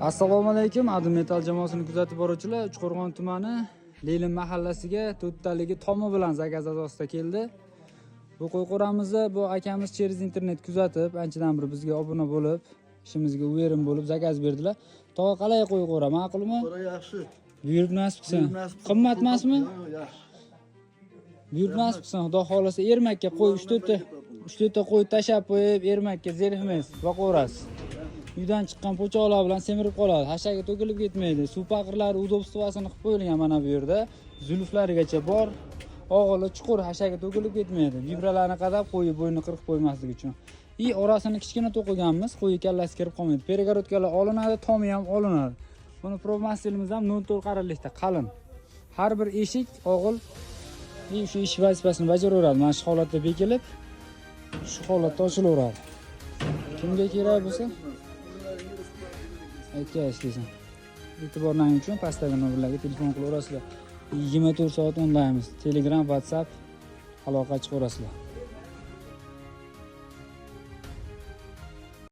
Assalomu alaykum, Adim Metal jamoasini kuzatib boruvchilar. Uchqo'rg'on tumani Lenin mahallasiga to'rttaligi Tomi bilan zakaz asosida keldi. Bu qo'yqo'ramizni bu akamiz через internet kuzatib, anchadan bir bizga obuna bo'lib, ishimizga uverim bo'lib zakaz berdilar. Tog'a qalay qo'yqo'ra, ma'qulmi? Yaxshi. Buyurtmasmisan? Qimmat emasmi? Yaxshi. Buyurtmasmisan? Xudo xolasa ermakka qo'y 3-4 ta qo'y tashab qo'yib, ermakka zerikmaysiz, boqaverasiz. Uydan chiqqan po'choqlar bilan semirib qoladi. Hashaga to'kilib ketmaydi. Suv paqirlari udobstvosini qilib qo'yilgan mana bu yerda. Zuluflarigacha bor. Og'ili chuqur, hashaga to'kilib ketmaydi. Vibralarni qadab qo'yib bo'yni qirqib qo'ymaslik uchun. Orasini kichkina to'qiganmiz, qo'yi kallasi kirib qolmaydi. Peregorodkalar olinadi, tomi ham olinadi. Buni profmastilimiz ham 04 qarinlikda qalin. Har bir eshik og'il shu ish vazifasini bajaraveradi. Mana shu holatda bekilib, shu holatda ochilaveradi. Kimga kerak bo'lsa aytaysiz. E'tiborlaringiz uchun pastdagi nomerlarga telefon qilaverasizlar. 24 soat onlaynmiz. Telegram, WhatsApp aloqa chiqaverasizlar.